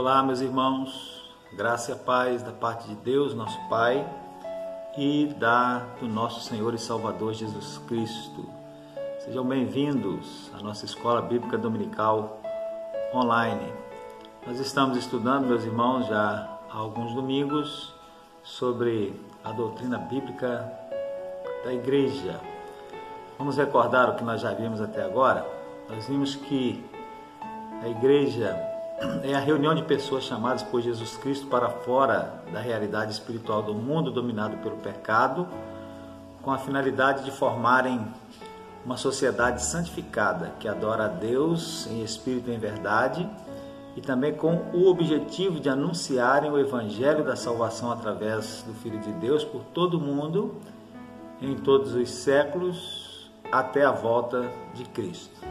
Olá, meus irmãos, graça e paz da parte de Deus, nosso Pai, e do nosso Senhor e Salvador Jesus Cristo. Sejam bem-vindos à nossa Escola Bíblica Dominical online. Nós estamos estudando, meus irmãos, já há alguns domingos, sobre a doutrina bíblica da igreja. Vamos recordar o que nós já vimos até agora? Nós vimos que a igreja é a reunião de pessoas chamadas por Jesus Cristo para fora da realidade espiritual do mundo dominado pelo pecado, com a finalidade de formarem uma sociedade santificada que adora a Deus em espírito e em verdade, e também com o objetivo de anunciarem o evangelho da salvação através do Filho de Deus por todo o mundo, em todos os séculos, até a volta de Cristo.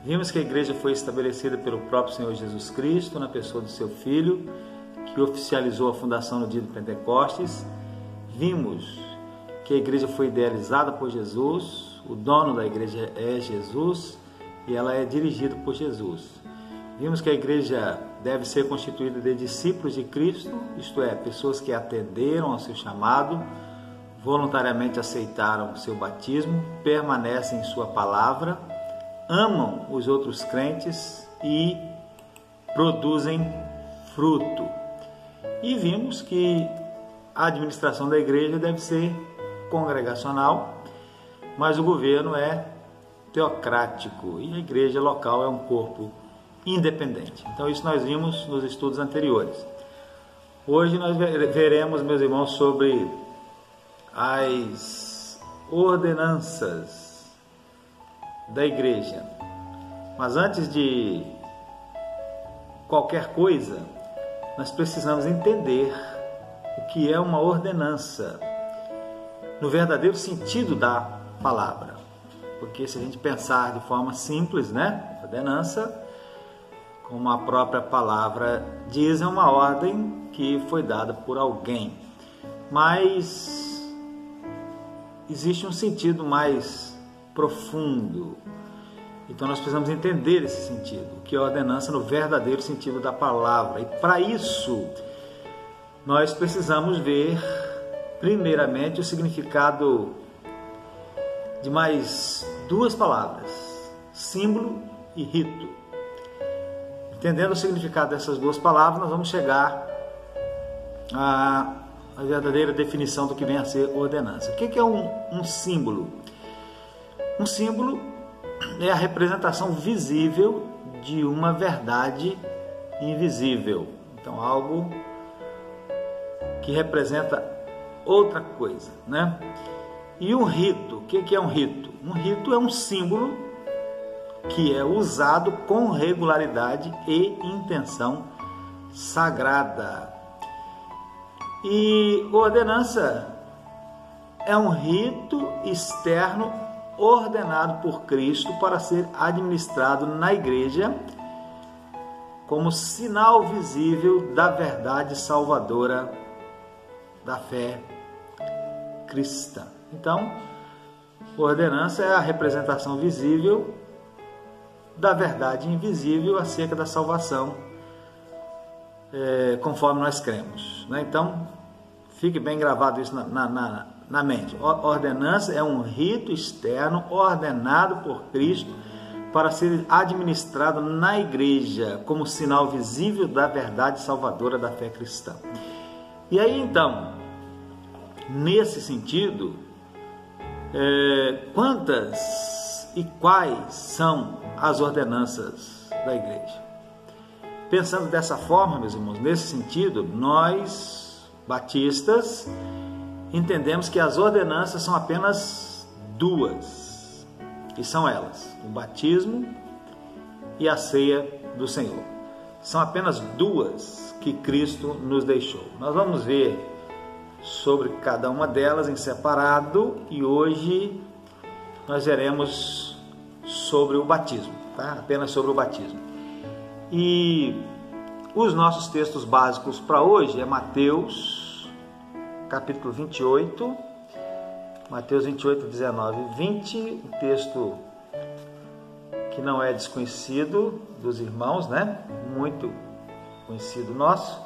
Vimos que a igreja foi estabelecida pelo próprio Senhor Jesus Cristo, na pessoa do seu Filho, que oficializou a fundação no dia de Pentecostes. Vimos que a igreja foi idealizada por Jesus, o dono da igreja é Jesus e ela é dirigida por Jesus. Vimos que a igreja deve ser constituída de discípulos de Cristo, isto é, pessoas que atenderam ao seu chamado, voluntariamente aceitaram o seu batismo, permanecem em sua palavra, amam os outros crentes e produzem fruto. E vimos que a administração da igreja deve ser congregacional, mas o governo é teocrático e a igreja local é um corpo independente. Então isso nós vimos nos estudos anteriores. Hoje nós veremos, meus irmãos, sobre as ordenanças da igreja. Mas antes de qualquer coisa, nós precisamos entender o que é uma ordenança no verdadeiro sentido da palavra. Porque se a gente pensar de forma simples, ordenança, como a própria palavra diz, é uma ordem que foi dada por alguém. Mas existe um sentido mais profundo. Então nós precisamos entender esse sentido, o que é ordenança no verdadeiro sentido da palavra. E para isso nós precisamos ver primeiramente o significado de mais duas palavras, símbolo e rito. Entendendo o significado dessas duas palavras, nós vamos chegar à verdadeira definição do que vem a ser ordenança. O que é um símbolo? Um símbolo é a representação visível de uma verdade invisível. Então, algo que representa outra coisa, E um rito, o que é um rito? Um rito é um símbolo que é usado com regularidade e intenção sagrada. E ordenança é um rito externo ordenado por Cristo para ser administrado na igreja como sinal visível da verdade salvadora da fé cristã. Então, ordenança é a representação visível da verdade invisível acerca da salvação, conforme nós cremos. Então, fique bem gravado isso na mente. Ordenança é um rito externo ordenado por Cristo para ser administrado na igreja como sinal visível da verdade salvadora da fé cristã. E aí então, nesse sentido, quantas e quais são as ordenanças da igreja? Pensando dessa forma, meus irmãos, nesse sentido, nós, batistas, entendemos que as ordenanças são apenas duas, e são elas, o batismo e a ceia do Senhor. São apenas duas que Cristo nos deixou. Nós vamos ver sobre cada uma delas em separado e hoje nós veremos sobre o batismo, apenas sobre o batismo. E os nossos textos básicos para hoje é Mateus capítulo 28, Mateus 28, 19 e 20, um texto que não é desconhecido dos irmãos, muito conhecido nosso,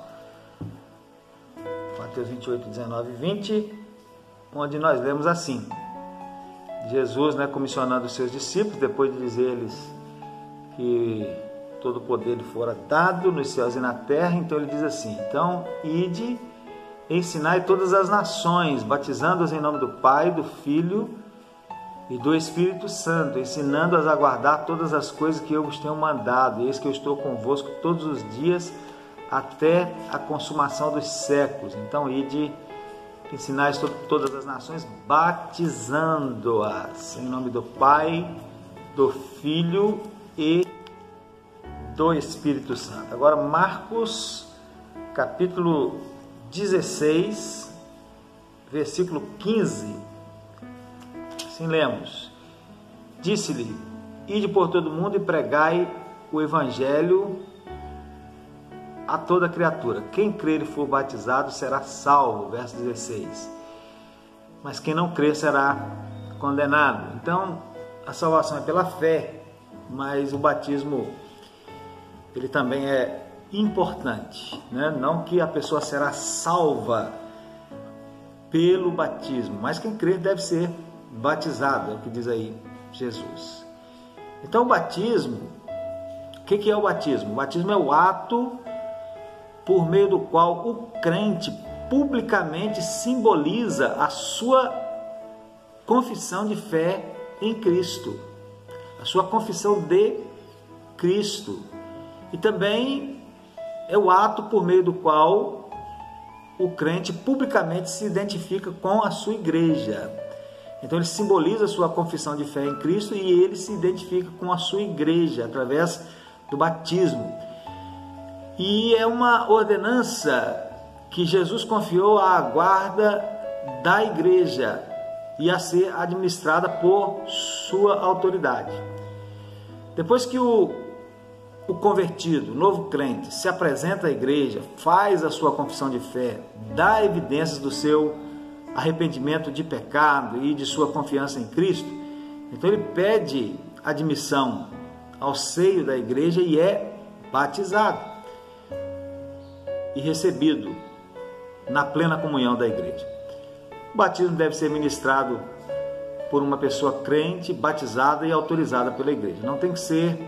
Mateus 28, 19 e 20, onde nós lemos assim: Jesus, comissionando os seus discípulos, depois de dizer-lhes que todo o poder lhe fora dado nos céus e na terra, então ele diz assim: então, ide, ensinai todas as nações, batizando-as em nome do Pai, do Filho e do Espírito Santo, ensinando-as a guardar todas as coisas que eu vos tenho mandado, e eis que eu estou convosco todos os dias, até a consumação dos séculos. Então, ide, ensinai todas as nações, batizando-as em nome do Pai, do Filho e do Espírito Santo. Agora, Marcos, capítulo 16, versículo 15. Assim lemos: disse-lhe: ide por todo mundo e pregai o evangelho a toda criatura. Quem crer e for batizado será salvo. Verso 16. Mas quem não crer será condenado. Então, a salvação é pela fé, mas o batismo, ele também é importante, Não que a pessoa será salva pelo batismo, mas quem crer deve ser batizado, é o que diz aí Jesus. Então, o batismo, o que é o batismo? O batismo é o ato por meio do qual o crente publicamente simboliza a sua confissão de fé em Cristo, a sua confissão de Cristo. E também é o ato por meio do qual o crente publicamente se identifica com a sua igreja. Então ele simboliza a sua confissão de fé em Cristo e ele se identifica com a sua igreja através do batismo. E é uma ordenança que Jesus confiou à guarda da igreja e a ser administrada por sua autoridade. Depois que o convertido, o novo crente, se apresenta à igreja, faz a sua confissão de fé, dá evidências do seu arrependimento de pecado e de sua confiança em Cristo, então ele pede admissão ao seio da igreja e é batizado e recebido na plena comunhão da igreja. O batismo deve ser ministrado por uma pessoa crente, batizada e autorizada pela igreja. Não tem que ser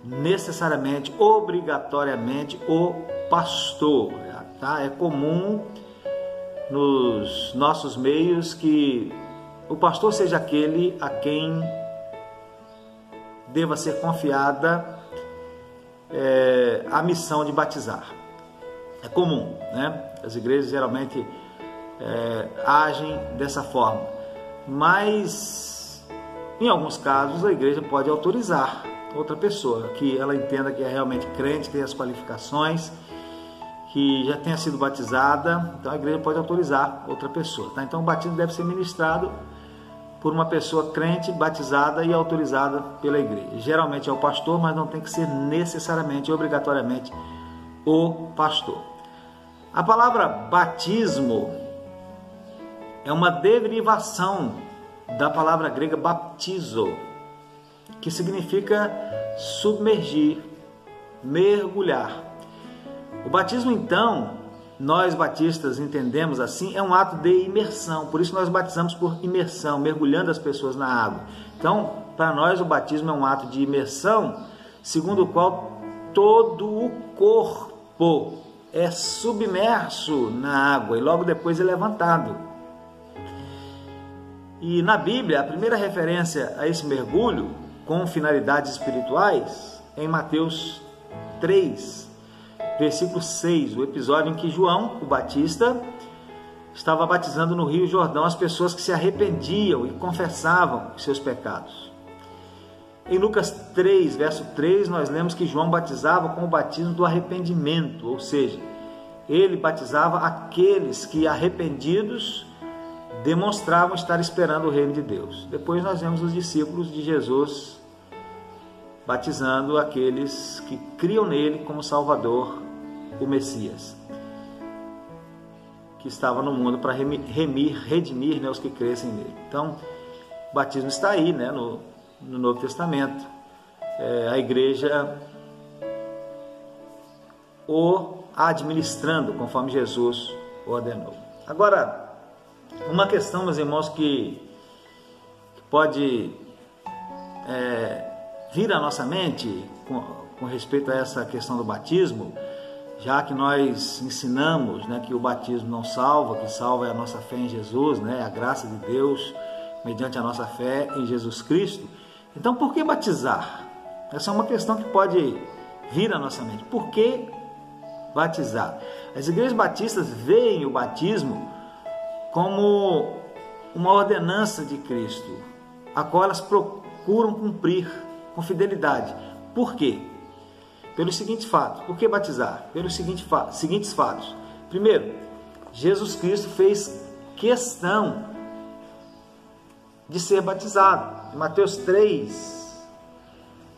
necessariamente, obrigatoriamente, o pastor. É comum nos nossos meios que o pastor seja aquele a quem deva ser confiada a missão de batizar. É comum, As igrejas geralmente agem dessa forma, mas em alguns casos a igreja pode autorizar outra pessoa que ela entenda que é realmente crente, tem as qualificações, que já tenha sido batizada. Então a igreja pode autorizar outra pessoa, Então o batismo deve ser ministrado por uma pessoa crente, batizada e autorizada pela igreja. Geralmente é o pastor, mas não tem que ser necessariamente, obrigatoriamente o pastor. A palavra batismo é uma derivação da palavra grega baptizo, que significa submergir, mergulhar. O batismo, então, nós batistas entendemos assim, é um ato de imersão. Por isso nós batizamos por imersão, mergulhando as pessoas na água. Então, para nós o batismo é um ato de imersão, segundo o qual todo o corpo é submerso na água e logo depois é levantado. E na Bíblia, a primeira referência a esse mergulho com finalidades espirituais é em Mateus 3, versículo 6, o episódio em que João, o Batista, estava batizando no Rio Jordão as pessoas que se arrependiam e confessavam os seus pecados. Em Lucas 3, verso 3, nós lemos que João batizava com o batismo do arrependimento, ou seja, ele batizava aqueles que, arrependidos, demonstravam estar esperando o reino de Deus. Depois nós vemos os discípulos de Jesus batizando aqueles que criam nele como Salvador, o Messias, que estava no mundo para redimir os que crescem nele. Então, o batismo está aí, no Novo Testamento. A igreja o administrando conforme Jesus ordenou. Agora, uma questão, meus irmãos, que pode vir à nossa mente com respeito a essa questão do batismo, já que nós ensinamos, né, que o batismo não salva, que salva é a nossa fé em Jesus, né, a graça de Deus mediante a nossa fé em Jesus Cristo. Então, por que batizar? Essa é uma questão que pode vir à nossa mente. Por que batizar? As igrejas batistas veem o batismo como uma ordenança de Cristo, a qual elas procuram cumprir com fidelidade. Por quê? Pelos seguintes fatos. Por que batizar? Pelos seguintes fatos. Primeiro, Jesus Cristo fez questão de ser batizado. Em Mateus 3,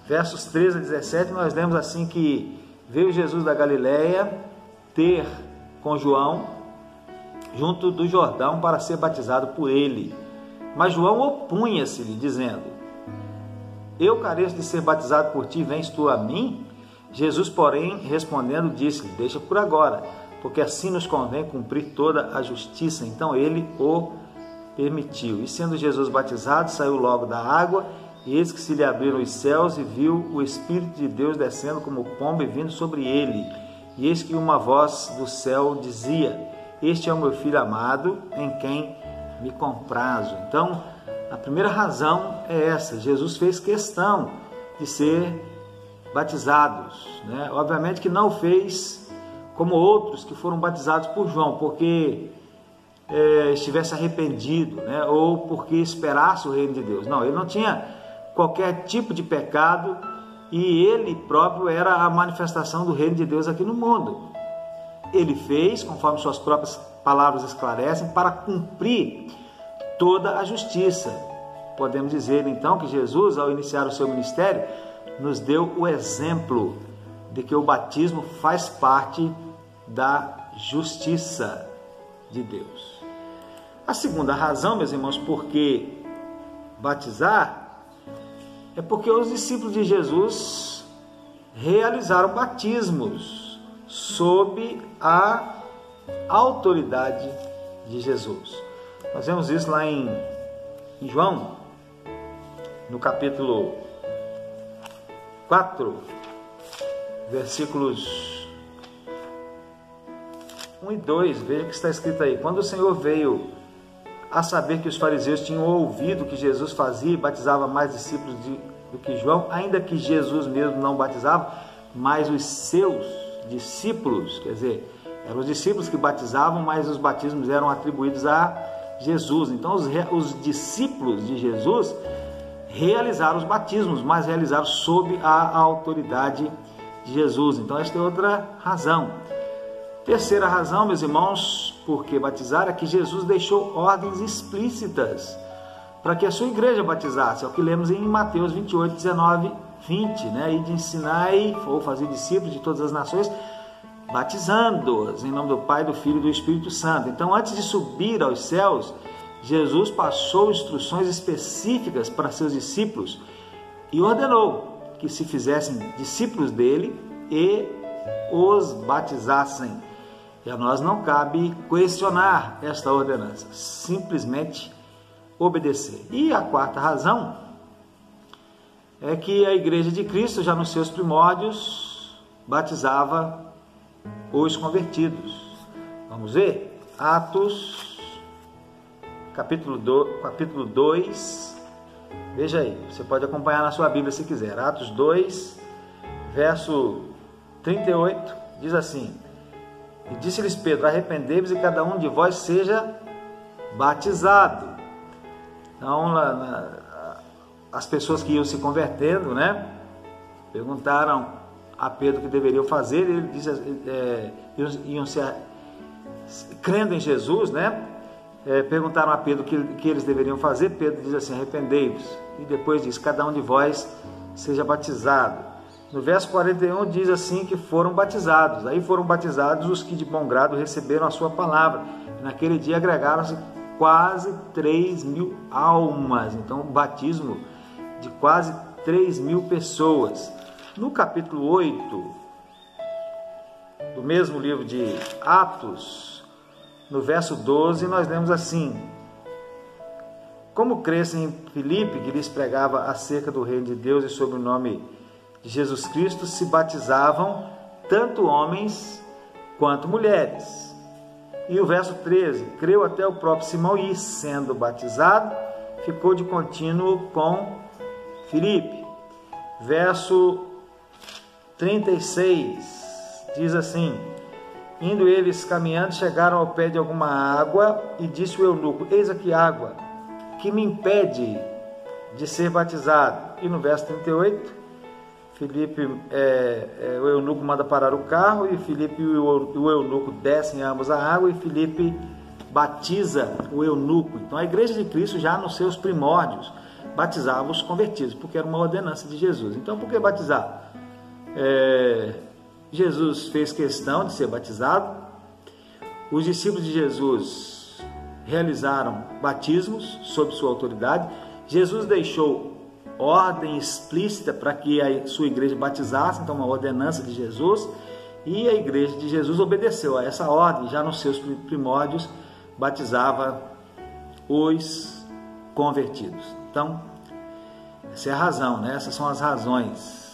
versos 13 a 17, nós lemos assim que veio Jesus da Galileia ter com João junto do Jordão para ser batizado por ele. Mas João opunha-se-lhe, dizendo: eu careço de ser batizado por ti, vens tu a mim? Jesus, porém, respondendo, disse-lhe: deixa por agora, porque assim nos convém cumprir toda a justiça. Então ele o permitiu. E sendo Jesus batizado, saiu logo da água, e eis que se lhe abriram os céus, e viu o Espírito de Deus descendo como pomba e vindo sobre ele. E eis que uma voz do céu dizia: este é o meu Filho amado, em quem me comprazo. Então, a primeira razão é essa: Jesus fez questão de ser batizados, né? Obviamente que não fez como outros que foram batizados por João, porque estivesse arrependido, né? Ou porque esperasse o reino de Deus. Não, ele não tinha qualquer tipo de pecado e ele próprio era a manifestação do reino de Deus aqui no mundo. Ele fez, conforme suas próprias palavras esclarecem, para cumprir toda a justiça. Podemos dizer então que Jesus, ao iniciar o seu ministério, nos deu o exemplo de que o batismo faz parte da justiça de Deus. A segunda razão, meus irmãos, por que batizar, é porque os discípulos de Jesus realizaram batismos sob a autoridade de Jesus. Nós vemos isso lá em João, no capítulo 4, versículos 1 e 2, veja o que está escrito aí. Quando o Senhor veio a saber que os fariseus tinham ouvido que Jesus fazia e batizava mais discípulos do que João, ainda que Jesus mesmo não batizava, mas os seus discípulos, quer dizer, eram os discípulos que batizavam, mas os batismos eram atribuídos a Jesus. Então os discípulos de Jesus realizaram os batismos, mas realizaram sob a autoridade de Jesus. Então esta é outra razão. Terceira razão, meus irmãos, por que batizar, é que Jesus deixou ordens explícitas para que a sua igreja batizasse. É o que lemos em Mateus 28, 19, 20, né? E de ensinar ou fazer discípulos de todas as nações, batizando-os em nome do Pai, do Filho e do Espírito Santo. Então, antes de subir aos céus, Jesus passou instruções específicas para seus discípulos e ordenou que se fizessem discípulos dele e os batizassem. E a nós não cabe questionar esta ordenança, simplesmente obedecer. E a quarta razão é que a Igreja de Cristo, já nos seus primórdios, batizava os convertidos. Vamos ver? Atos, capítulo 2, veja aí, você pode acompanhar na sua Bíblia se quiser. Atos 2, verso 38, diz assim: e disse-lhes Pedro: arrependei-vos e cada um de vós seja batizado. Então, as pessoas que iam se convertendo, né, perguntaram a Pedro o que deveriam fazer. Ele disse, iam se crendo em Jesus, né, perguntaram a Pedro o que eles deveriam fazer. Pedro diz assim: arrependei-vos. E depois diz: cada um de vós seja batizado. No verso 41 diz assim que foram batizados. Aí foram batizados os que de bom grado receberam a sua palavra. E naquele dia agregaram-se quase 3.000 almas. Então, um batismo de quase 3.000 pessoas. No capítulo 8 do mesmo livro de Atos, no verso 12, nós lemos assim: como crescem em Filipe, que lhes pregava acerca do reino de Deus e sobre o nome de Jesus Cristo, se batizavam tanto homens quanto mulheres. E o verso 13, creu até o próprio Simão e, sendo batizado, ficou de contínuo com Filipe. Verso 36, diz assim: indo eles caminhando, chegaram ao pé de alguma água, e disse o eunuco: eis aqui água, que me impede de ser batizado. E no verso 38, Filipe, o eunuco manda parar o carro, e Filipe e o eunuco descem ambos a água, e Filipe batiza o eunuco. Então a igreja de Cristo, já nos seus primórdios, batizava os convertidos, porque era uma ordenança de Jesus. Então, por que batizar? Jesus fez questão de ser batizado. Os discípulos de Jesus realizaram batismos sob sua autoridade. Jesus deixou ordem explícita para que a sua igreja batizasse, então uma ordenança de Jesus, e a igreja de Jesus obedeceu a essa ordem. Já nos seus primórdios batizava os convertidos. Então, essa é a razão, né? Essas são as razões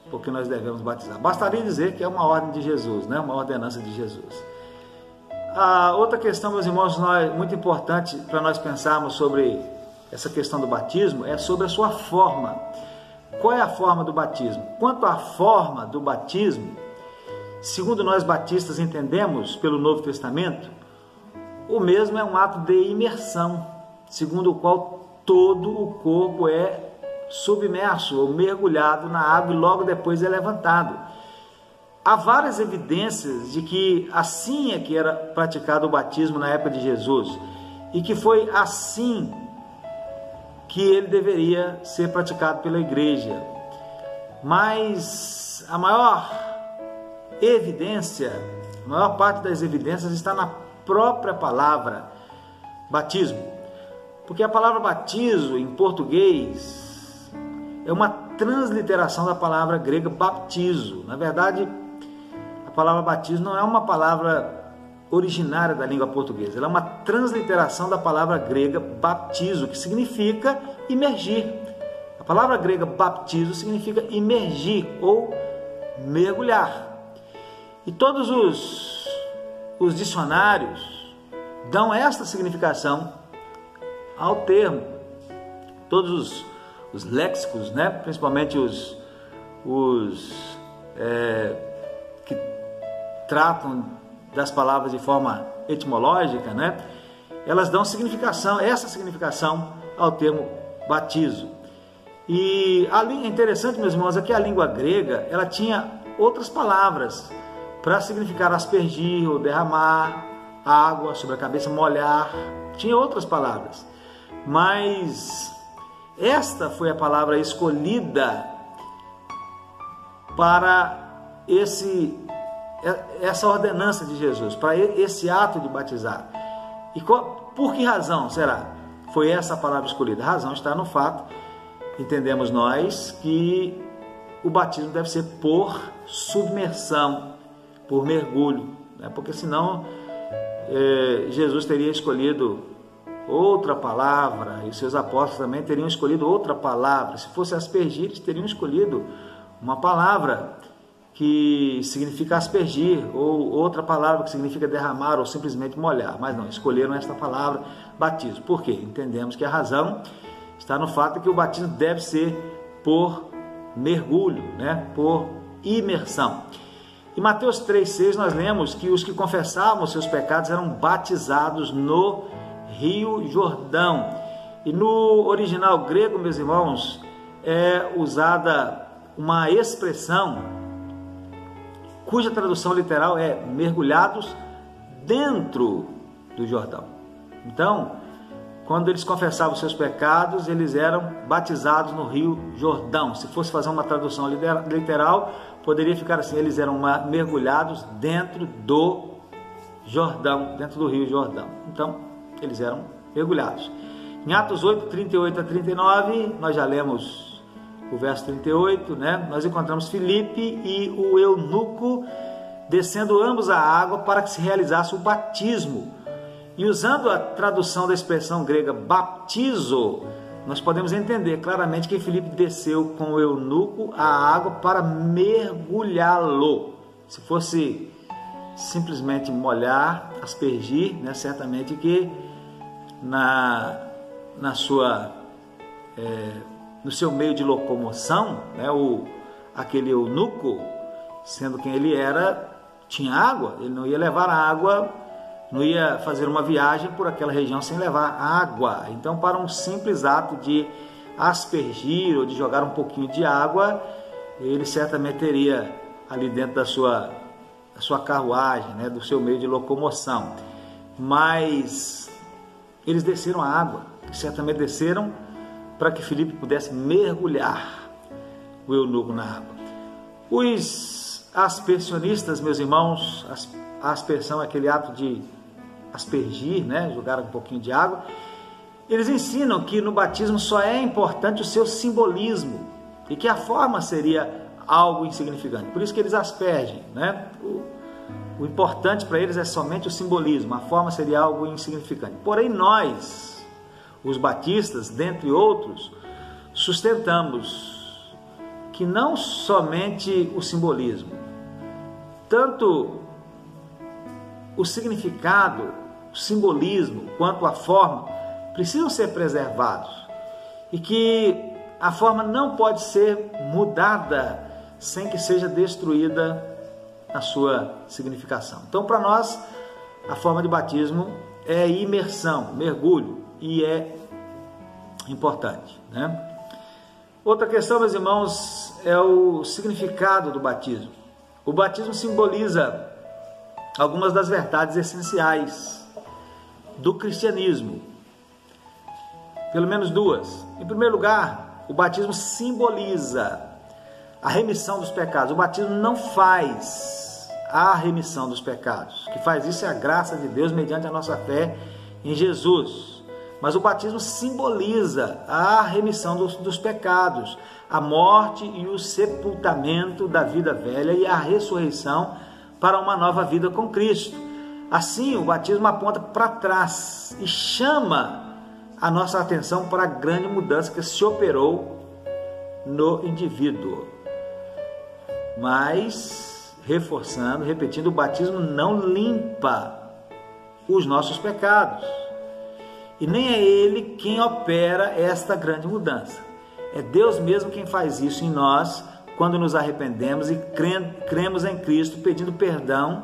porque nós devemos batizar. Bastaria dizer que é uma ordem de Jesus, né? Uma ordenança de Jesus. A outra questão, meus irmãos, muito importante para nós pensarmos sobre essa questão do batismo, é sobre a sua forma. Qual é a forma do batismo? Quanto à forma do batismo, segundo nós batistas entendemos pelo Novo Testamento, o mesmo é um ato de imersão, segundo o qual todo o corpo é submerso ou mergulhado na água e logo depois é levantado. Há várias evidências de que assim é que era praticado o batismo na época de Jesus e que foi assim que ele deveria ser praticado pela igreja. Mas a maior evidência, a maior parte das evidências está na própria palavra batismo. Porque a palavra batismo em português é uma transliteração da palavra grega baptizo. Na verdade, a palavra batismo não é uma palavra originária da língua portuguesa, ela é uma transliteração da palavra grega baptizo, que significa imergir. A palavra grega baptizo significa imergir ou mergulhar. E todos os dicionários dão esta significação ao termo. Todos os léxicos, né? Principalmente os que tratam das palavras de forma etimológica, né? Elas dão significação, essa significação ao termo batizo. E é interessante, meus irmãos, é que a língua grega, ela tinha outras palavras para significar aspergir ou derramar água sobre a cabeça, molhar. Tinha outras palavras, mas esta foi a palavra escolhida para essa ordenança de Jesus, para esse ato de batizar. E por que razão será? Foi essa a palavra escolhida? A razão está no fato, entendemos nós, que o batismo deve ser por submersão, por mergulho, né? Porque senão Jesus teria escolhido outra palavra, e os seus apóstolos também teriam escolhido outra palavra. Se fosse aspergir, eles teriam escolhido uma palavra que significa aspergir, ou outra palavra que significa derramar, ou simplesmente molhar. Mas não, escolheram esta palavra, batismo. Por quê? Entendemos que a razão está no fato de que o batismo deve ser por mergulho, né? Por imersão. Em Mateus 3,6 nós lemos que os que confessavam os seus pecados eram batizados no Rio Jordão. E no original grego, meus irmãos, é usada uma expressão cuja tradução literal é mergulhados dentro do Jordão. Então, quando eles confessavam os seus pecados, eles eram batizados no Rio Jordão. Se fosse fazer uma tradução literal, poderia ficar assim: eles eram mergulhados dentro do Jordão, dentro do Rio Jordão. Então, eles eram mergulhados. Em Atos 8, 38 a 39, nós já lemos o verso 38, né? Nós encontramos Filipe e o eunuco descendo ambos à água para que se realizasse o batismo. E usando a tradução da expressão grega baptizo, nós podemos entender claramente que Filipe desceu com o eunuco à água para mergulhá-lo. Se fosse simplesmente molhar, aspergir, né, certamente que no seu meio de locomoção, né, aquele eunuco, sendo quem ele era, tinha água. Ele não ia levar a água, não ia fazer uma viagem por aquela região sem levar água. Então, para um simples ato de aspergir ou de jogar um pouquinho de água, ele certamente teria ali dentro da sua carruagem, né, do seu meio de locomoção. Mas eles desceram a água, certamente desceram para que Filipe pudesse mergulhar o eunuco na água. Os aspersionistas, meus irmãos, a aspersão é aquele ato de aspergir, né, jogar um pouquinho de água. Eles ensinam que no batismo só é importante o seu simbolismo e que a forma seria algo insignificante. Por isso que eles aspergem, né? O importante para eles é somente o simbolismo, a forma seria algo insignificante. Porém, nós, os batistas, dentre outros, sustentamos que não somente o simbolismo, tanto o significado, o simbolismo, quanto a forma, precisam ser preservados e que a forma não pode ser mudada sem que seja destruída a sua significação. Então, para nós, a forma de batismo é imersão, mergulho, e é importante, né? Outra questão, meus irmãos, é o significado do batismo. O batismo simboliza algumas das verdades essenciais do cristianismo, pelo menos duas. Em primeiro lugar, o batismo simboliza a remissão dos pecados. O batismo não faz a remissão dos pecados. O que faz isso é a graça de Deus mediante a nossa fé em Jesus. Mas o batismo simboliza a remissão dos pecados, a morte e o sepultamento da vida velha e a ressurreição para uma nova vida com Cristo. Assim, o batismo aponta para trás e chama a nossa atenção para a grande mudança que se operou no indivíduo. Mas, reforçando, repetindo, o batismo não limpa os nossos pecados. E nem é Ele quem opera esta grande mudança. É Deus mesmo quem faz isso em nós, quando nos arrependemos e cremos em Cristo, pedindo perdão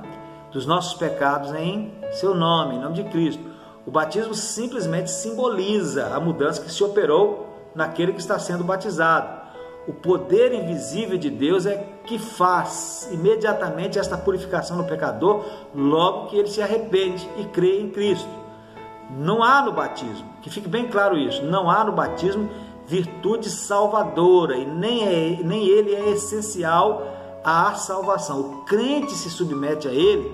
dos nossos pecados em seu nome, em nome de Cristo. O batismo simplesmente simboliza a mudança que se operou naquele que está sendo batizado. O poder invisível de Deus é que faz imediatamente esta purificação no pecador, logo que ele se arrepende e crê em Cristo. Não há no batismo, que fique bem claro isso, não há no batismo virtude salvadora e nem ele é essencial à salvação. O crente se submete a ele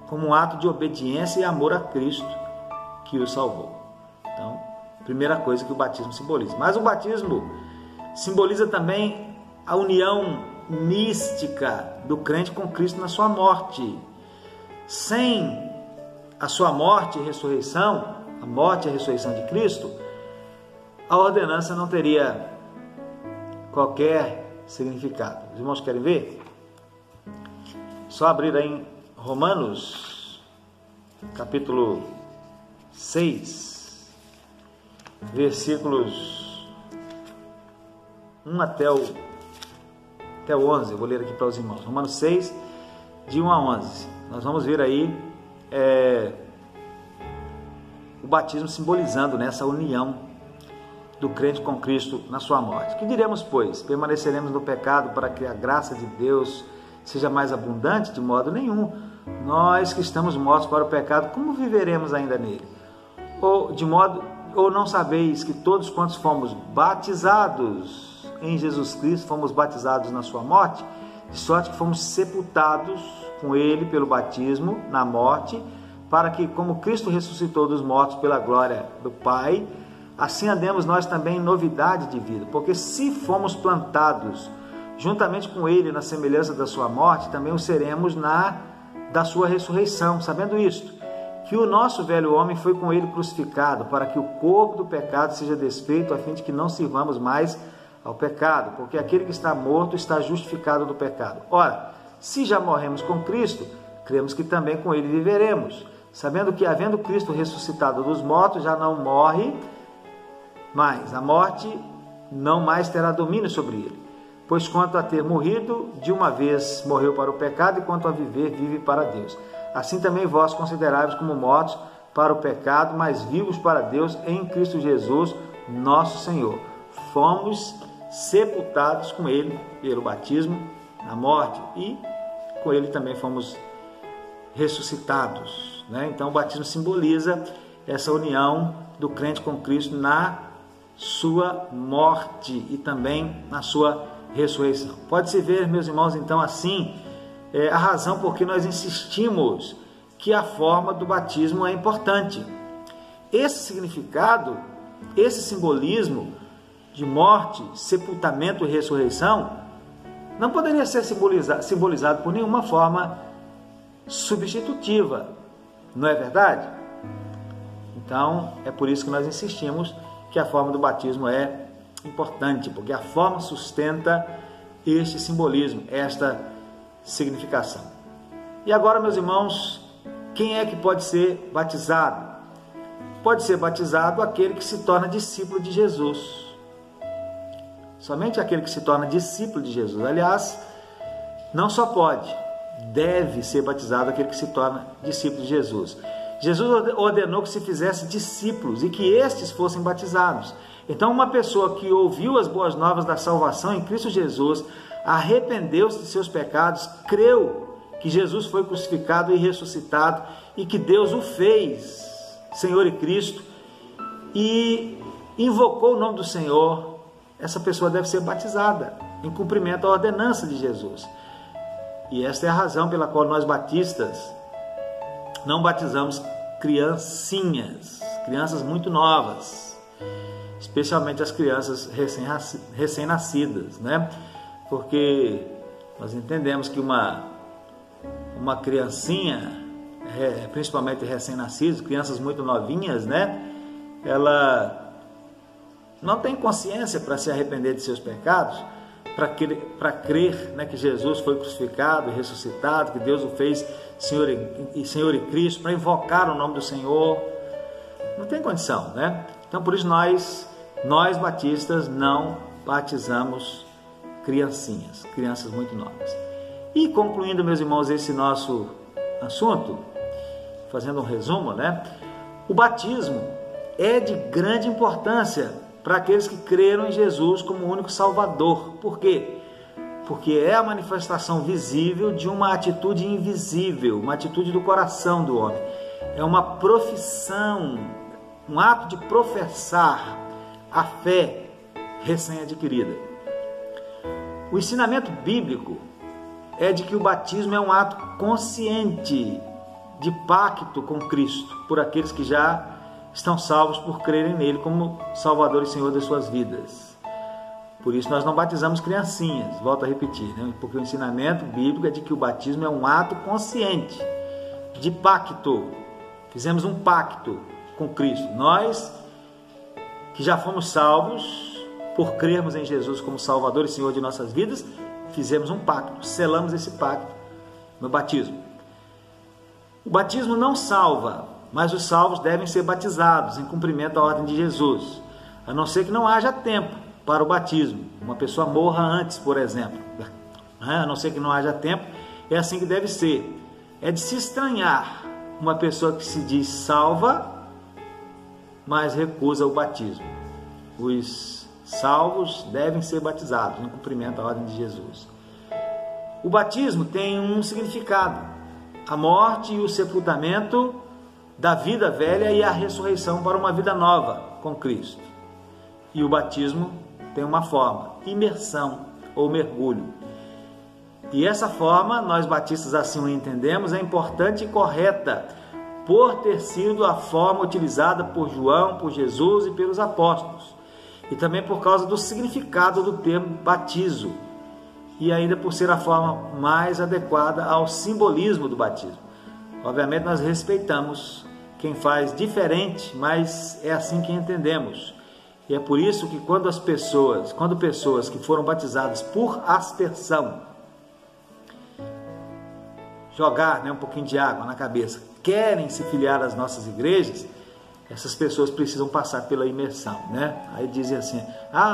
como um ato de obediência e amor a Cristo que o salvou. Então, primeira coisa que o batismo simboliza. Mas o batismo simboliza também a união mística do crente com Cristo na sua morte. Sem a sua morte e ressurreição, a morte e a ressurreição de Cristo, a ordenança não teria qualquer significado. Os irmãos querem ver? Só abrir aí em Romanos, capítulo 6, versículos 1 até o 11. Eu vou ler aqui para os irmãos. Romanos 6, de 1 a 11. Nós vamos ver aí o batismo simbolizando nessa união do crente com Cristo na sua morte. Que diremos, pois? Permaneceremos no pecado para que a graça de Deus seja mais abundante? De modo nenhum. Nós que estamos mortos para o pecado, como viveremos ainda nele? Ou não sabeis que todos quantos fomos batizados em Jesus Cristo, fomos batizados na sua morte? De sorte que fomos sepultados com ele pelo batismo na morte, para que, como Cristo ressuscitou dos mortos pela glória do Pai, assim andemos nós também em novidade de vida. Porque se fomos plantados juntamente com ele na semelhança da sua morte, também o seremos na da sua ressurreição, sabendo isto, que o nosso velho homem foi com ele crucificado, para que o corpo do pecado seja desfeito, a fim de que não sirvamos mais ao pecado, porque aquele que está morto está justificado do pecado. Ora, se já morremos com Cristo, cremos que também com ele viveremos, sabendo que, havendo Cristo ressuscitado dos mortos, já não morre mais, a morte não mais terá domínio sobre ele. Pois quanto a ter morrido, de uma vez morreu para o pecado, e quanto a viver, vive para Deus. Assim também vós considerai-vos como mortos para o pecado, mas vivos para Deus em Cristo Jesus, nosso Senhor. Fomos sepultados com ele pelo batismo na morte, e com ele também fomos ressuscitados, né? Então o batismo simboliza essa união do crente com Cristo na sua morte e também na sua ressurreição. Pode-se ver, meus irmãos, então assim, a razão por que nós insistimos que a forma do batismo é importante. Esse significado, esse simbolismo de morte, sepultamento e ressurreição não poderia ser simbolizado por nenhuma forma substitutiva, não é verdade? Então, é por isso que nós insistimos que a forma do batismo é importante, porque a forma sustenta este simbolismo, esta significação. E agora, meus irmãos, quem é que pode ser batizado? Pode ser batizado aquele que se torna discípulo de Jesus. Somente aquele que se torna discípulo de Jesus. Aliás, não só pode, deve ser batizado aquele que se torna discípulo de Jesus. Jesus ordenou que se fizesse discípulos e que estes fossem batizados. Então, uma pessoa que ouviu as boas novas da salvação em Cristo Jesus, arrependeu-se de seus pecados, creu que Jesus foi crucificado e ressuscitado e que Deus o fez Senhor e Cristo e invocou o nome do Senhor, essa pessoa deve ser batizada em cumprimento à ordenança de Jesus. E esta é a razão pela qual nós batistas não batizamos criancinhas, crianças muito novas, especialmente as crianças recém-nascidas, né? Porque nós entendemos que uma criancinha, principalmente recém-nascidas, crianças muito novinhas, né? Ela não tem consciência para se arrepender de seus pecados, para crer, né, que Jesus foi crucificado e ressuscitado, que Deus o fez Senhor e Cristo, para invocar o nome do Senhor. Não tem condição, né? Então, por isso nós batistas não batizamos criancinhas, crianças muito novas. E concluindo, meus irmãos, esse nosso assunto, fazendo um resumo, né? O batismo é de grande importância para aqueles que creram em Jesus como o único Salvador. Por quê? Porque é a manifestação visível de uma atitude invisível, uma atitude do coração do homem. É uma profissão, um ato de professar a fé recém-adquirida. O ensinamento bíblico é de que o batismo é um ato consciente de pacto com Cristo, por aqueles que já estão salvos por crerem nele como Salvador e Senhor das suas vidas. Por isso nós não batizamos criancinhas, volto a repetir, né? Porque o ensinamento bíblico é de que o batismo é um ato consciente de pacto. Fizemos um pacto com Cristo. Nós que já fomos salvos por crermos em Jesus como Salvador e Senhor de nossas vidas, fizemos um pacto, selamos esse pacto no batismo. O batismo não salva, mas os salvos devem ser batizados em cumprimento à ordem de Jesus, a não ser que não haja tempo para o batismo. Uma pessoa morra antes, por exemplo, a não ser que não haja tempo, é assim que deve ser. É de se estranhar uma pessoa que se diz salva, mas recusa o batismo. Os salvos devem ser batizados em cumprimento à ordem de Jesus. O batismo tem um significado: a morte e o sepultamento da vida velha e a ressurreição para uma vida nova com Cristo. E o batismo tem uma forma: imersão ou mergulho. E essa forma, nós batistas assim o entendemos, é importante e correta, por ter sido a forma utilizada por João, por Jesus e pelos apóstolos. E também por causa do significado do termo batizo. e ainda por ser a forma mais adequada ao simbolismo do batismo. Obviamente nós respeitamos quem faz diferente, mas é assim que entendemos. E é por isso que quando pessoas que foram batizadas por aspersão jogar um pouquinho de água na cabeça, querem se filiar às nossas igrejas, essas pessoas precisam passar pela imersão, Aí dizem assim,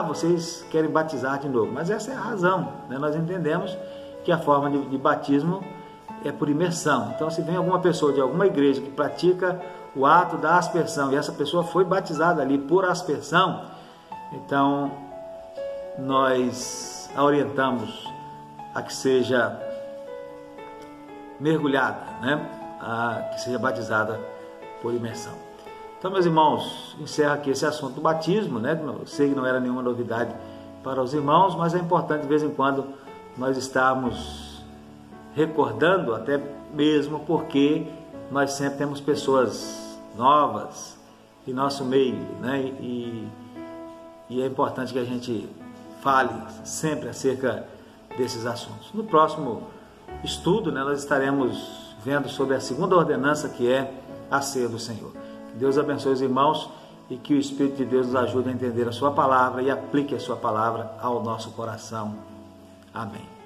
vocês querem batizar de novo, mas essa é a razão, Nós entendemos que a forma de batismo é por imersão. Então, se vem alguma pessoa de alguma igreja que pratica o ato da aspersão e essa pessoa foi batizada ali por aspersão, então nós a orientamos a que seja mergulhada, a que seja batizada por imersão. Então, meus irmãos, encerra aqui esse assunto do batismo, Eu sei que não era nenhuma novidade para os irmãos, mas é importante de vez em quando nós estarmos recordando, até mesmo porque nós sempre temos pessoas novas em nosso meio, E é importante que a gente fale sempre acerca desses assuntos. No próximo estudo, nós estaremos vendo sobre a segunda ordenança, que é a ceia do Senhor. Que Deus abençoe os irmãos e que o Espírito de Deus nos ajude a entender a sua palavra e aplique a sua palavra ao nosso coração. Amém.